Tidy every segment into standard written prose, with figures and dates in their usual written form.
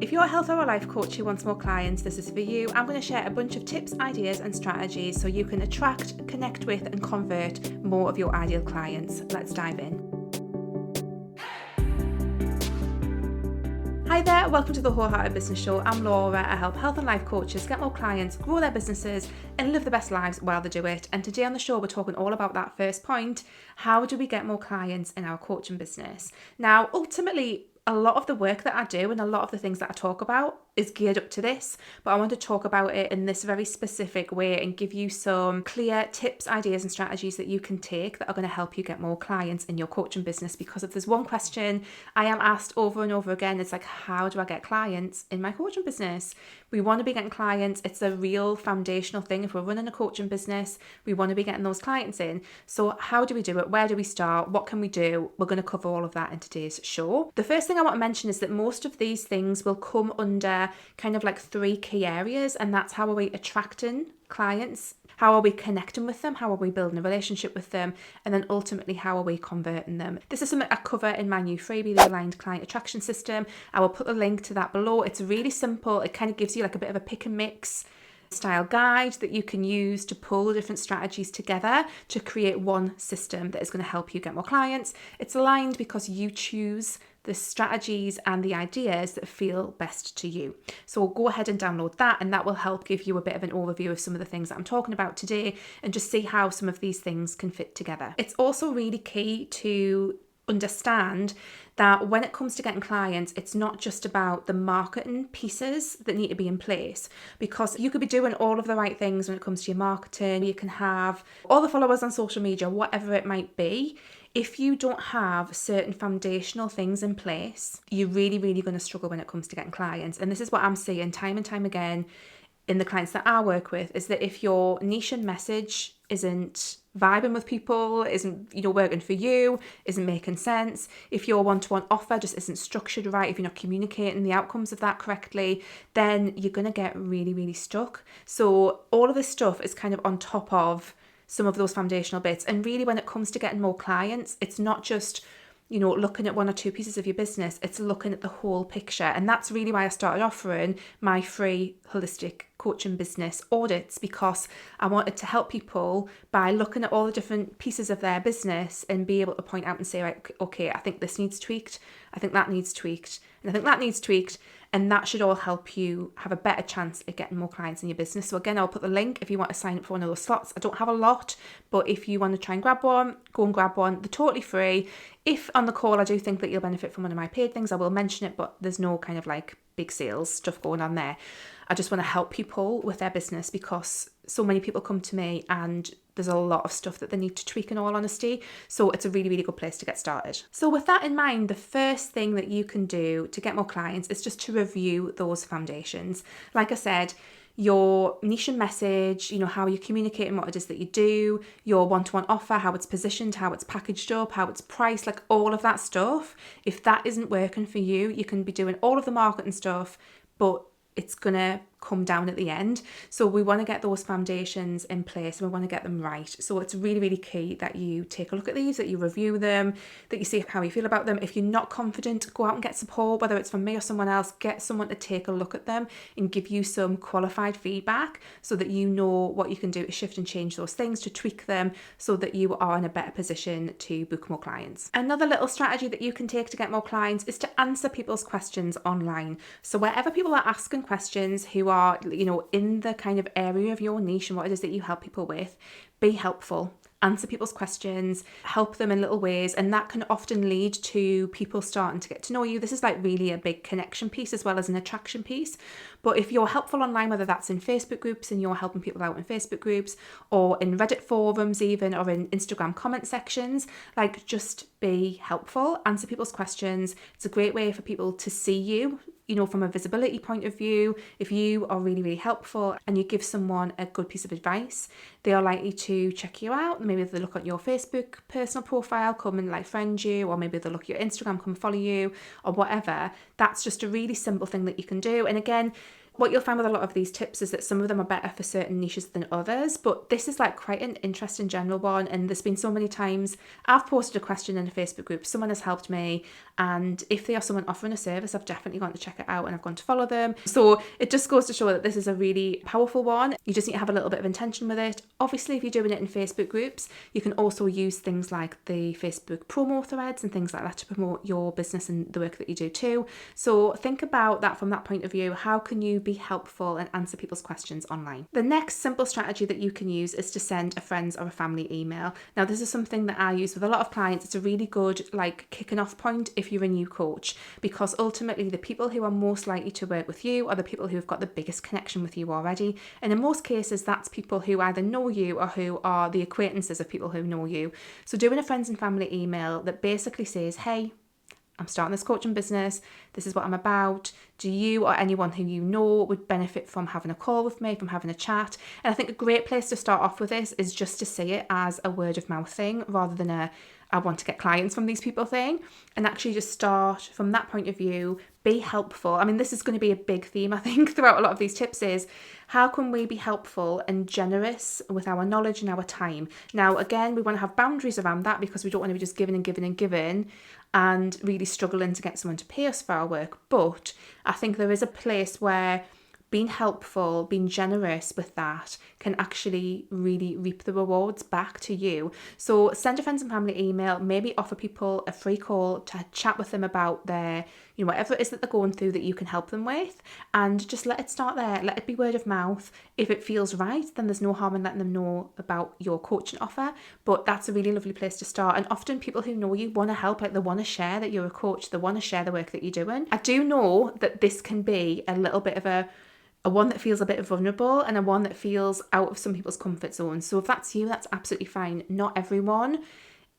If you're a health or a life coach who wants more clients, this is for you. I'm going to share a bunch of tips, ideas, and strategies so you can attract, connect with, and convert more of your ideal clients. Let's dive in. Hi there, welcome to the Wholehearted Business Show. I'm Laura. I help health and life coaches get more clients, grow their businesses, and live the best lives while they do it. And today on the show, we're talking all about that first point. How do we get more clients in our coaching business? Now, ultimately, a lot of the work that I do and a lot of the things that I talk about is geared up to this, but I want to talk about it in this very specific way and give you some clear tips, ideas, and strategies that you can take that are going to help you get more clients in your coaching business. Because if there's one question I am asked over and over again, it's like, how do I get clients in my coaching business? We want to be getting clients. It's a real foundational thing. If we're running a coaching business, we want to be getting those clients in. So how do we do it? Where do we start? What can we do? We're going to cover all of that in today's show. The first thing I want to mention is that most of these things will come under kind of like three key areas, and that's how are we attracting clients, how are we connecting with them, how are we building a relationship with them, and then ultimately how are we converting them. This is something I cover in my new freebie, the Aligned Client Attraction System. I will put a link to that below. It's really simple. It kind of gives you like a bit of a pick and mix style guide that you can use to pull the different strategies together to create one system that is going to help you get more clients. It's aligned because you choose the strategies and the ideas that feel best to you. So go ahead and download that, and that will help give you a bit of an overview of some of the things that I'm talking about today and just see how some of these things can fit together. It's also really key to understand that when it comes to getting clients, it's not just about the marketing pieces that need to be in place, because you could be doing all of the right things when it comes to your marketing. You can have all the followers on social media, whatever it might be. If you don't have certain foundational things in place, you're really going to struggle when it comes to getting clients. And this is what I'm seeing time and time again in the clients that I work with, is that if your niche and message isn't vibing with people, isn't working for you, isn't making sense, if your one-to-one offer just isn't structured right, if you're not communicating the outcomes of that correctly, then you're going to get really stuck. So all of this stuff is kind of on top of some of those foundational bits. And really, when it comes to getting more clients, it's not just looking at one or two pieces of your business, it's looking at the whole picture. And that's really why I started offering my free holistic coaching business audits, because I wanted to help people by looking at all the different pieces of their business and be able to point out and say, right, okay, I think this needs tweaked, I think that needs tweaked, and I think that needs tweaked. And that should all help you have a better chance at getting more clients in your business. So again, I'll put the link if you want to sign up for one of those slots. I don't have a lot, but if you want to try and grab one, go and grab one. They're totally free. If on the call I do think that you'll benefit from one of my paid things, I will mention it, but there's no kind of like big sales stuff going on there. I just want to help people with their business, because so many people come to me and there's a lot of stuff that they need to tweak, in all honesty. So it's a really good place to get started. So with that in mind, the first thing that you can do to get more clients is just to review those foundations. Like I said, your niche and message, how you're communicating what it is that you do, your one-to-one offer, how it's positioned, how it's packaged up, how it's priced, like all of that stuff. If that isn't working for you, you can be doing all of the marketing stuff, but it's going to come down at the end. So we want to get those foundations in place and we want to get them right. So it's really key that you take a look at these, that you review them, that you see how you feel about them. If you're not confident, go out and get support, whether it's from me or someone else. Get someone to take a look at them and give you some qualified feedback so that you know what you can do to shift and change those things, to tweak them so that you are in a better position to book more clients. Another little strategy that you can take to get more clients is to answer people's questions online. So wherever people are asking questions who are, in the kind of area of your niche and what it is that you help people with, be helpful. Answer people's questions, help them in little ways, and that can often lead to people starting to get to know you. This is like really a big connection piece as well as an attraction piece. But if you're helpful online, whether that's in Facebook groups and you're helping people out in Facebook groups, or in Reddit forums even, or in Instagram comment sections, like just be helpful, answer people's questions. It's a great way for people to see you, from a visibility point of view. If you are really helpful and you give someone a good piece of advice, they are likely to check you out. Maybe they'll look at your Facebook personal profile, come and friend you, or maybe they'll look at your Instagram, come follow you, or whatever. That's just a really simple thing that you can do. And again, what you'll find with a lot of these tips is that some of them are better for certain niches than others, but this is quite an interesting general one. And there's been so many times I've posted a question in a Facebook group, someone has helped me, And if they are someone offering a service, I've definitely gone to check it out and I've gone to follow them. So it just goes to show that this is a really powerful one. You just need to have a little bit of intention with it. Obviously, if you're doing it in Facebook groups, you can also use things like the Facebook promo threads and things like that to promote your business and the work that you do too. So think about that from that point of view. How can you be helpful and answer people's questions online? The next simple strategy that you can use is to send a friends or a family email. Now, this is something that I use with a lot of clients. It's a really good kicking off point if you're a new coach, because ultimately the people who are most likely to work with you are the people who have got the biggest connection with you already. And in most cases, that's people who either know you or who are the acquaintances of people who know you. So doing a friends and family email that basically says, hey, I'm starting this coaching business. This is what I'm about. Do you or anyone who you know would benefit from having a call with me, from having a chat? And I think a great place to start off with this is just to say it as a word of mouth thing rather than a I want to get clients from these people thing, and actually just start from that point of view, be helpful. I mean, this is going to be a big theme, I think, throughout a lot of these tips is how can we be helpful and generous with our knowledge and our time? Now, again, we want to have boundaries around that because we don't want to be just giving and giving and giving and really struggling to get someone to pay us for our work. But I think there is a place where being helpful, being generous with that can actually really reap the rewards back to you. So send a friends and family email, maybe offer people a free call to chat with them about their, whatever it is that they're going through that you can help them with, and just let it start there. Let it be word of mouth. If it feels right, then there's no harm in letting them know about your coaching offer, but that's a really lovely place to start. And often people who know you want to help, they want to share that you're a coach, they want to share the work that you're doing. I do know that this can be a little bit of a one that feels a bit vulnerable and a one that feels out of some people's comfort zone. So if that's you, that's absolutely fine. Not everyone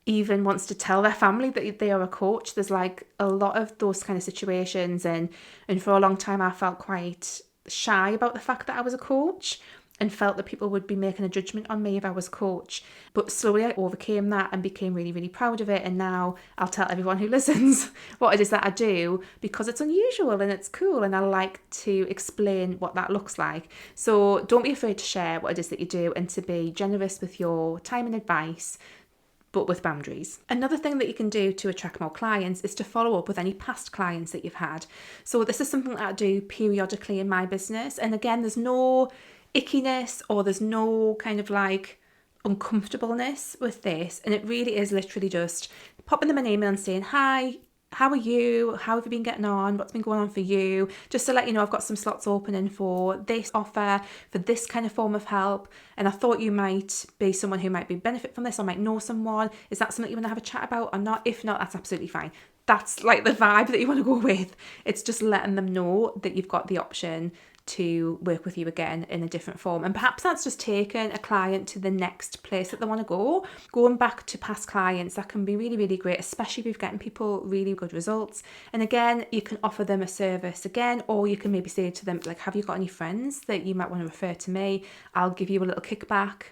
even wants to tell their family that they are a coach. There's a lot of those kind of situations, and for a long time I felt quite shy about the fact that I was a coach and felt that people would be making a judgment on me if I was a coach. But slowly I overcame that and became really, really proud of it. And now I'll tell everyone who listens what it is that I do because it's unusual and it's cool, and I like to explain what that looks like. So don't be afraid to share what it is that you do and to be generous with your time and advice, but with boundaries. Another thing that you can do to attract more clients is to follow up with any past clients that you've had. So this is something that I do periodically in my business. And again, there's no ickiness or there's no kind of uncomfortableness with this. And it really is literally just popping them an email and saying, hi, how are you? How have you been getting on? What's been going on for you? Just to let you know, I've got some slots opening for this offer, for this kind of form of help. And I thought you might be someone who might benefit from this or might know someone. Is that something you want to have a chat about or not? If not, that's absolutely fine. That's the vibe that you want to go with. It's just letting them know that you've got the option to work with you again in a different form. And perhaps that's just taking a client to the next place that they want to go. Going back to past clients, that can be really, really great, especially if you're getting people really good results. And again, you can offer them a service again, or you can maybe say to them, have you got any friends that you might want to refer to me? I'll give you a little kickback,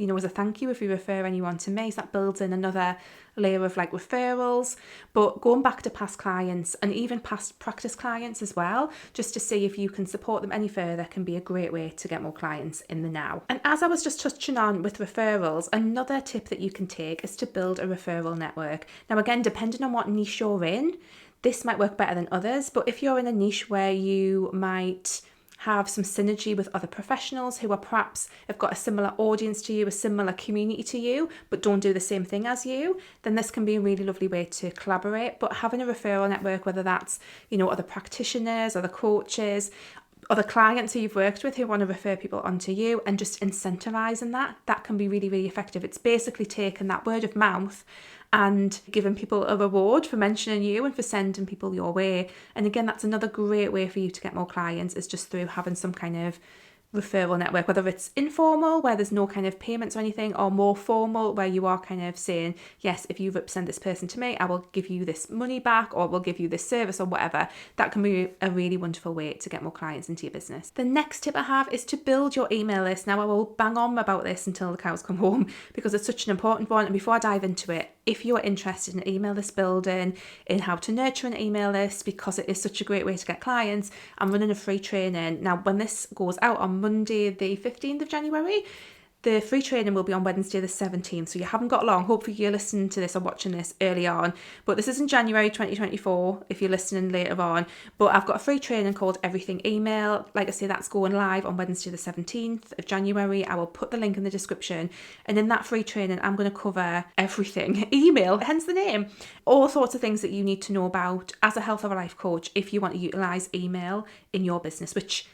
as a thank you if you refer anyone to me. So that builds in another layer of referrals. But going back to past clients and even past practice clients as well, just to see if you can support them any further, can be a great way to get more clients in the now. And as I was just touching on with referrals, another tip that you can take is to build a referral network. Now again, depending on what niche you're in, this might work better than others, but if you're in a niche where you might have some synergy with other professionals who are perhaps have got a similar audience to you, a similar community to you, but don't do the same thing as you, then this can be a really lovely way to collaborate. But having a referral network, whether that's, other practitioners, other coaches, other clients who you've worked with who want to refer people onto you, and just incentivizing that can be really, really effective. It's basically taking that word of mouth and giving people a reward for mentioning you and for sending people your way. And again, that's another great way for you to get more clients, is just through having some kind of referral network, whether it's informal where there's no kind of payments or anything, or more formal where you are kind of saying, yes, if you represent this person to me, I will give you this money back, or we'll give you this service or whatever. That can be a really wonderful way to get more clients into your business. The next tip I have is to build your email list. Now I will bang on about this until the cows come home because it's such an important one. And before I dive into it, if you're interested in email list building, in how to nurture an email list, because it is such a great way to get clients, I'm running a free training. Now, when this goes out on Monday, the 15th of January, The free training will be on Wednesday the 17th, so you haven't got long. Hopefully you're listening to this or watching this early on, but this is in January 2024 if you're listening later on. But I've got a free training called Everything Email. Like I say, that's going live on Wednesday the 17th of January. I will put the link in the description, and in that free training I'm going to cover everything email, hence the name. All sorts of things that you need to know about as a health or a life coach if you want to utilize email in your business, which,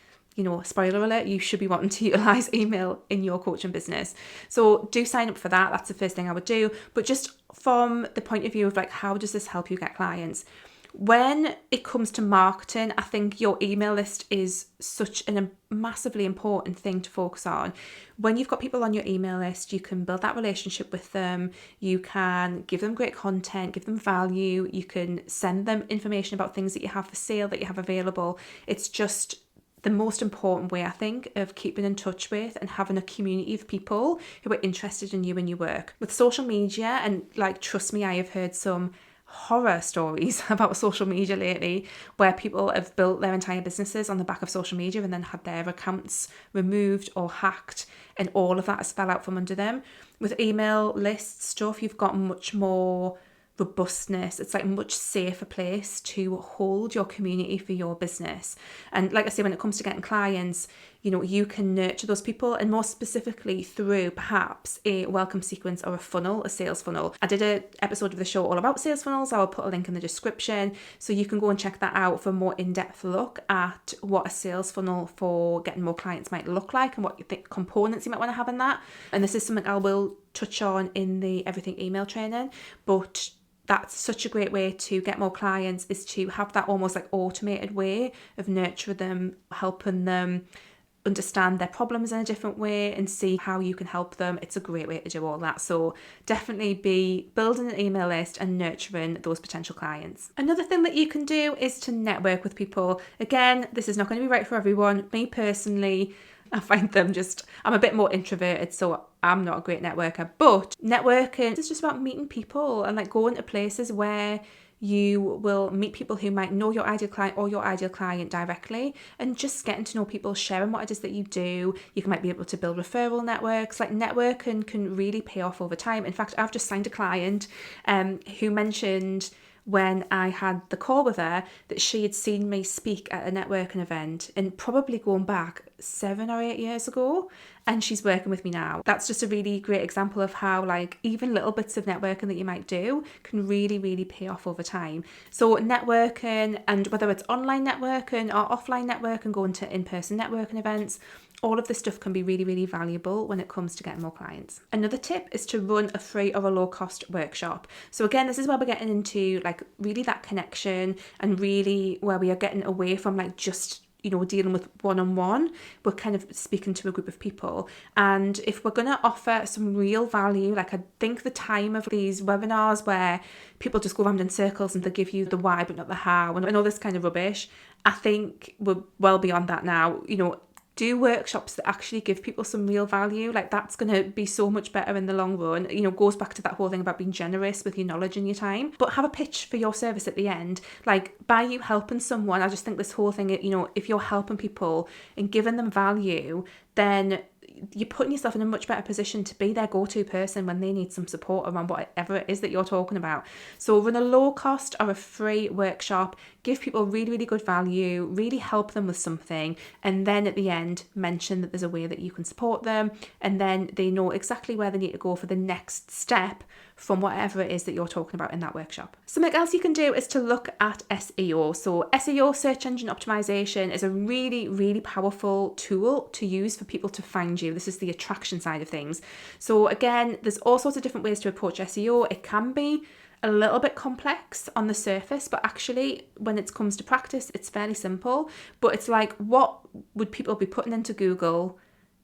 spoiler alert, you should be wanting to utilize email in your coaching business. So do sign up for that. That's the first thing I would do. But just from the point of view of how does this help you get clients? When it comes to marketing, I think your email list is such a massively important thing to focus on. When you've got people on your email list, you can build that relationship with them. You can give them great content, give them value. You can send them information about things that you have for sale, that you have available. It's just the most important way, I think, of keeping in touch with and having a community of people who are interested in you and your work. With social media, and trust me, I have heard some horror stories about social media lately where people have built their entire businesses on the back of social media and then had their accounts removed or hacked, and all of that has fell out from under them. With email list stuff, you've got much more robustness. It's a much safer place to hold your community for your business. And like I say, when it comes to getting clients, you can nurture those people, and more specifically through perhaps a welcome sequence or a funnel, a sales funnel. I did an episode of the show all about sales funnels. I will put a link in the description so you can go and check that out for a more in-depth look at what a sales funnel for getting more clients might look like and what you think components you might want to have in that. And this is something I will touch on in the Everything Email training, but that's such a great way to get more clients, is to have that almost automated way of nurturing them, helping them understand their problems in a different way and see how you can help them. It's a great way to do all that. So definitely be building an email list and nurturing those potential clients. Another thing that you can do is to network with people. Again, this is not going to be right for everyone. Me personally, I find I'm a bit more introverted, so I'm not a great networker, but networking is just about meeting people and going to places where you will meet people who might know your ideal client or your ideal client directly, and just getting to know people, sharing what it is that you do. You might be able to build referral networks. Networking can really pay off over time. In fact, I've just signed a client who mentioned when I had the call with her that she had seen me speak at a networking event, and probably going back 7 or 8 years ago, and she's working with me now. That's just a really great example of how even little bits of networking that you might do can really, really pay off over time. So networking, and whether it's online networking or offline networking, going to in-person networking events, all of this stuff can be really, really valuable when it comes to getting more clients. Another tip is to run a free or a low-cost workshop. So again, this is where we're getting into really that connection, and really where we are getting away from just dealing with one-on-one. We're kind of speaking to a group of people. And if we're going to offer some real value, I think the time of these webinars where people just go around in circles and they give you the why but not the how and all this kind of rubbish, I think we're well beyond that now. Do workshops that actually give people some real value. That's going to be so much better in the long run. Goes back to that whole thing about being generous with your knowledge and your time. But have a pitch for your service at the end. By you helping someone, I just think this whole thing, if you're helping people and giving them value, then you're putting yourself in a much better position to be their go-to person when they need some support around whatever it is that you're talking about. So run a low cost or a free workshop, give people really, really good value, really help them with something, and then at the end mention that there's a way that you can support them, and then they know exactly where they need to go for the next step from whatever it is that you're talking about in that workshop. Something else you can do is to look at SEO. So SEO, search engine optimization, is a really, really powerful tool to use for people to find you. This is the attraction side of things. So again, there's all sorts of different ways to approach SEO. It can be a little bit complex on the surface, but actually when it comes to practice, it's fairly simple. But it's what would people be putting into Google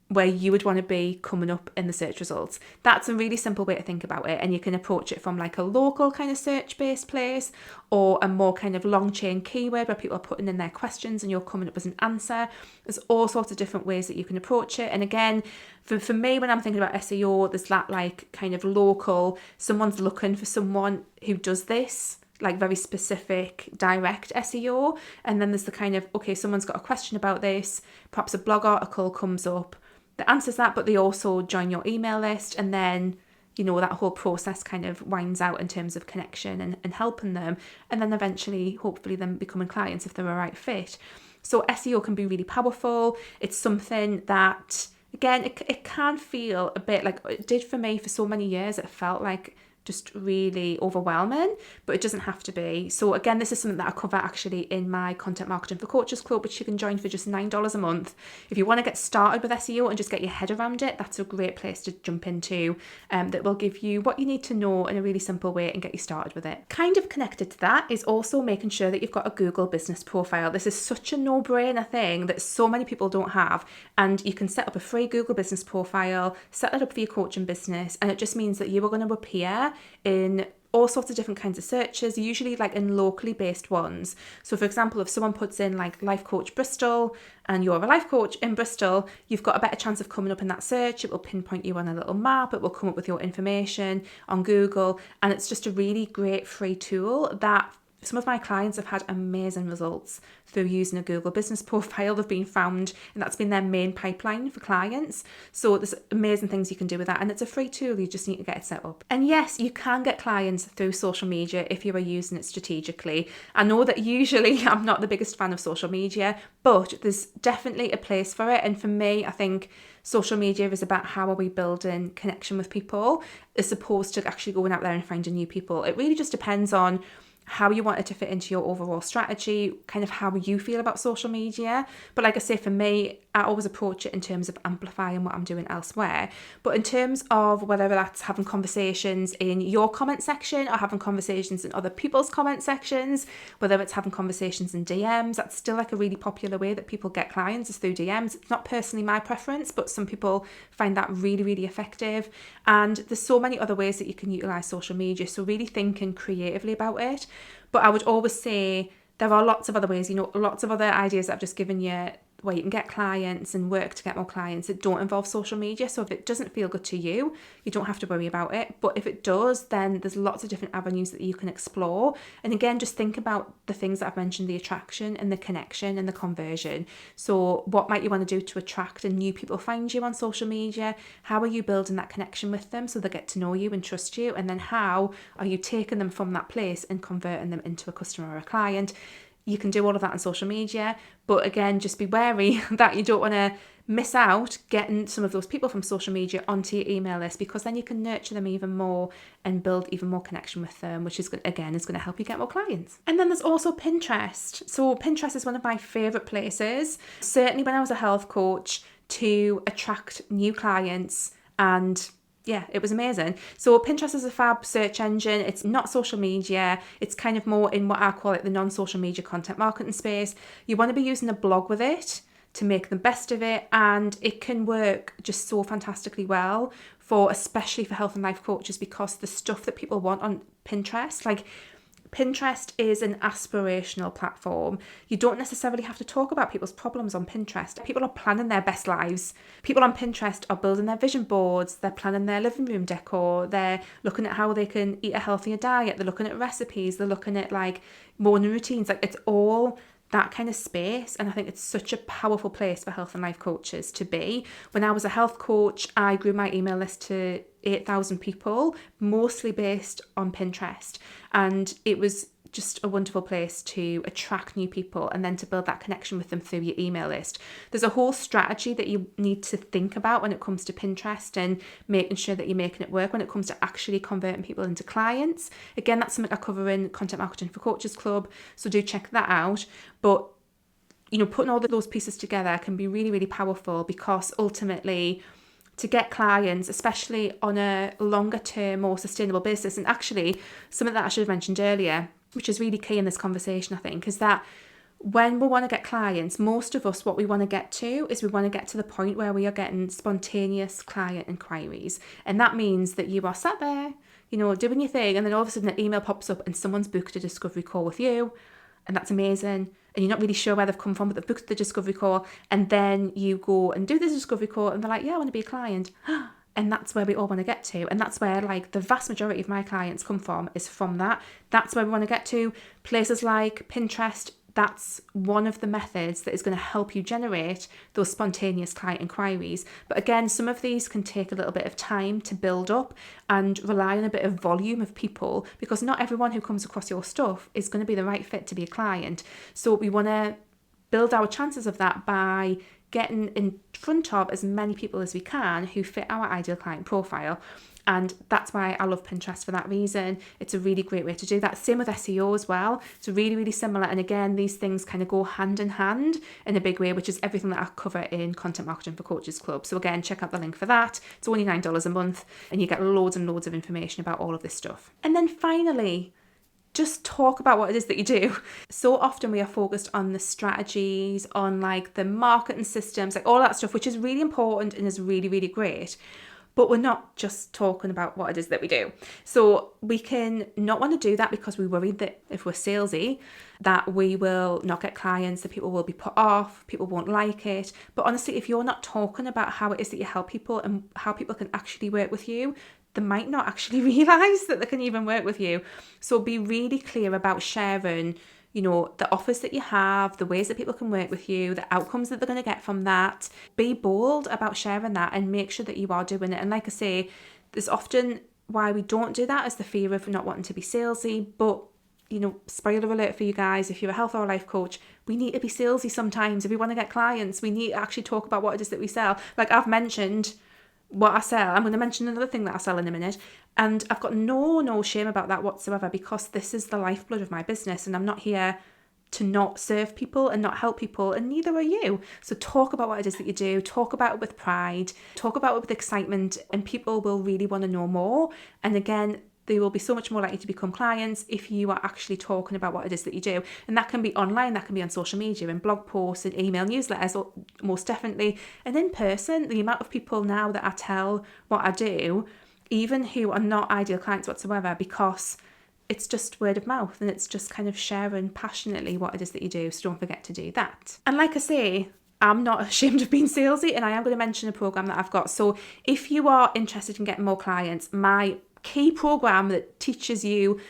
where you would want to be coming up in the search results? That's a really simple way to think about it, and you can approach it from a local kind of search-based place, or a more kind of long chain keyword where people are putting in their questions and you're coming up as an answer. There's all sorts of different ways that you can approach it. And again, for me, when I'm thinking about SEO, there's that kind of local, someone's looking for someone who does this, very specific direct SEO. And then there's the kind of, okay, someone's got a question about this, perhaps a blog article comes up, that answers that, but they also join your email list, and then that whole process kind of winds out in terms of connection and helping them, and then eventually hopefully them becoming clients if they're a right fit. So SEO can be really powerful. It's something that, again, it can feel a bit like it did for me for so many years. It felt like just really overwhelming, but it doesn't have to be. So again, this is something that I cover actually in my Content Marketing for Coaches Club, which you can join for just $9 a month. If you want to get started with SEO and just get your head around it, that's a great place to jump into, that will give you what you need to know in a really simple way and get you started with it. Kind of connected to that is also making sure that you've got a Google business profile. This is such a no-brainer thing that so many people don't have, and you can set up a free Google business profile, set that up for your coaching business, and it just means that you are going to appear in all sorts of different kinds of searches, usually like in locally based ones. So for example, if someone puts in like life coach Bristol and you're a life coach in Bristol, you've got a better chance of coming up in that search. It will pinpoint you on a little map. It will come up with your information on Google. And it's just a really great free tool that some of my clients have had amazing results through using a Google business profile. They've been found, and that's been their main pipeline for clients. So there's amazing things you can do with that, and it's a free tool. You just need to get it set up. And yes, you can get clients through social media if you are using it strategically. I know that usually I'm not the biggest fan of social media, but there's definitely a place for it. And for me, I think social media is about how are we building connection with people as opposed to actually going out there and finding new people. It really just depends on how you want it to fit into your overall strategy, kind of how you feel about social media. But like I say, for me, I always approach it in terms of amplifying what I'm doing elsewhere. But in terms of whether that's having conversations in your comment section or having conversations in other people's comment sections, whether it's having conversations in DMs, that's still like a really popular way that people get clients is through DMs. It's not personally my preference, but some people find that really, really effective. And there's so many other ways that you can utilize social media. So really thinking creatively about it. But I would always say there are lots of other ways, lots of other ideas that I've just given you where you can get clients and work to get more clients that don't involve social media. So if it doesn't feel good to you, you don't have to worry about it. But if it does, then there's lots of different avenues that you can explore. And again, just think about the things that I've mentioned, the attraction and the connection and the conversion. So what might you want to do to attract and new people find you on social media? How are you building that connection with them so they get to know you and trust you? And then how are you taking them from that place and converting them into a customer or a client? You can do all of that on social media, but again, just be wary that you don't want to miss out getting some of those people from social media onto your email list, because then you can nurture them even more and build even more connection with them, which is going to help you get more clients. And then there's also Pinterest. So Pinterest is one of my favorite places, certainly when I was a health coach, to attract new clients. And yeah, it was amazing. So Pinterest is a fab search engine. It's not social media. It's kind of more in what I call it the non-social media content marketing space. You want to be using a blog with it to make the best of it, and it can work just so fantastically well especially for health and life coaches, because the stuff that people want on Pinterest, like Pinterest is an aspirational platform. You don't necessarily have to talk about people's problems on Pinterest. People are planning their best lives. People on Pinterest are building their vision boards. They're planning their living room decor. They're looking at how they can eat a healthier diet. They're looking at recipes. They're looking at like morning routines. Like it's all that kind of space. And I think it's such a powerful place for health and life coaches to be. When I was a health coach, I grew my email list to 8,000 people, mostly based on Pinterest. And it was just a wonderful place to attract new people and then to build that connection with them through your email list. There's a whole strategy that you need to think about when it comes to Pinterest and making sure that you're making it work when it comes to actually converting people into clients. Again, that's something I cover in Content Marketing for Coaches Club, so do check that out. But putting all those pieces together can be really, really powerful, because ultimately to get clients, especially on a longer term, more sustainable basis, and actually something that I should have mentioned earlier, which is really key in this conversation, I think, is that when we want to get clients, most of us, what we want to get to is we want to get to the point where we are getting spontaneous client inquiries. And that means that you are sat there, doing your thing, and then all of a sudden an email pops up and someone's booked a discovery call with you, and that's amazing. And you're not really sure where they've come from, but they've booked the discovery call, and then you go and do this discovery call and they're like, yeah, I want to be a client. And that's where we all want to get to. And that's where like the vast majority of my clients come from, is from that. That's where we want to get to. Places like Pinterest that's one of the methods that is going to help you generate those spontaneous client inquiries. But again, some of these can take a little bit of time to build up and rely on a bit of volume of people, because not everyone who comes across your stuff is going to be the right fit to be a client. So we want to build our chances of that by getting in front of as many people as we can who fit our ideal client profile. And that's why I love Pinterest for that reason. It's a really great way to do that. Same with SEO as well. It's really, really similar. And again, these things kind of go hand in hand in a big way, which is everything that I cover in Content Marketing for Coaches Club. So again, check out the link for that. It's only $9 a month and you get loads and loads of information about all of this stuff. And then finally, just talk about what it is that you do. So often we are focused on the strategies, on like the marketing systems, like all that stuff, which is really important and is really, really great. But we're not just talking about what it is that we do. So we can not want to do that because we worry that if we're salesy, that we will not get clients, that people will be put off, people won't like it. But honestly, if you're not talking about how it is that you help people and how people can actually work with you, they might not actually realise that they can even work with you. So be really clear about sharing, you know, the offers that you have, the ways that people can work with you, the outcomes that they're going to get from that. Be bold about sharing that and make sure that you are doing it. And like I say, there's often why we don't do that is the fear of not wanting to be salesy. But, you know, spoiler alert for you guys, if you're a health or life coach, we need to be salesy sometimes. If we want to get clients, we need to actually talk about what it is that we sell. Like I've mentioned what I sell. I'm going to mention another thing that I sell in a minute. And I've got no shame about that whatsoever, because this is the lifeblood of my business and I'm not here to not serve people and not help people, and neither are you. So talk about what it is that you do, talk about it with pride, talk about it with excitement, and people will really want to know more. And again, they will be so much more likely to become clients if you are actually talking about what it is that you do. And that can be online, that can be on social media, in blog posts and email newsletters, most definitely. And in person, the amount of people now that I tell what I do, even who are not ideal clients whatsoever, because it's just word of mouth and it's just kind of sharing passionately what it is that you do. So don't forget to do that. And like I say, I'm not ashamed of being salesy, and I am going to mention a program that I've got. So if you are interested in getting more clients, my key program that teaches you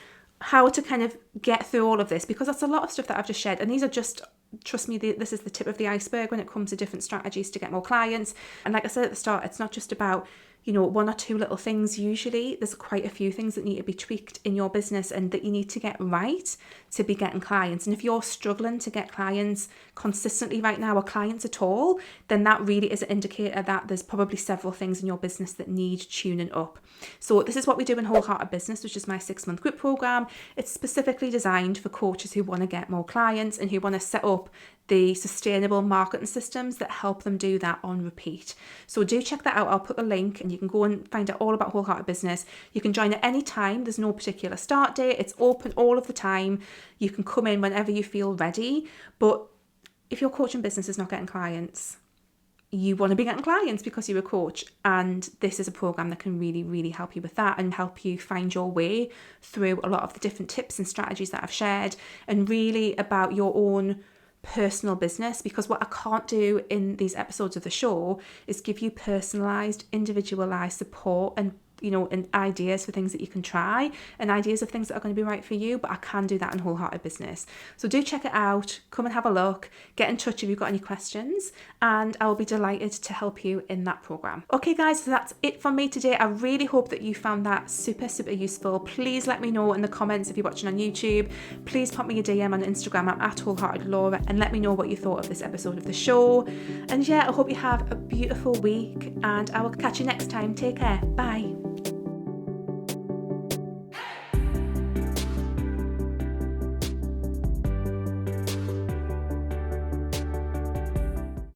how to kind of get through all of this, because that's a lot of stuff that I've just shared, and these are just, trust me, this is the tip of the iceberg when it comes to different strategies to get more clients. And like I said at the start, it's not just about, you know, one or two little things. Usually there's quite a few things that need to be tweaked in your business and that you need to get right to be getting clients. And if you're struggling to get clients consistently right now, or clients at all, then that really is an indicator that there's probably several things in your business that need tuning up. So this is what we do in Wholehearted Business, which is my 6-month group program. It's specifically designed for coaches who want to get more clients and who want to set up the sustainable marketing systems that help them do that on repeat. So do check that out. I'll put a link and you can go and find out all about Wholehearted Business. You can join at any time. There's no particular start date. It's open all of the time. You can come in whenever you feel ready. But if your coaching business is not getting clients, you want to be getting clients because you're a coach, and this is a program that can really, really help you with that and help you find your way through a lot of the different tips and strategies that I've shared, and really about your own personal business. Because what I can't do in these episodes of the show is give you personalized, individualized support and, you know, and ideas for things that you can try and ideas of things that are going to be right for you, but I can do that in Wholehearted Business. So do check it out, come and have a look, get in touch if you've got any questions, and I will be delighted to help you in that program. Okay guys, so that's it from me today. I really hope that you found that super useful. Please let me know in the comments if you're watching on YouTube. Please pop me a DM on Instagram. I'm at WholeheartedLaura, and let me know what you thought of this episode of the show. And yeah, I hope you have a beautiful week, and I will catch you next time. Take care. Bye.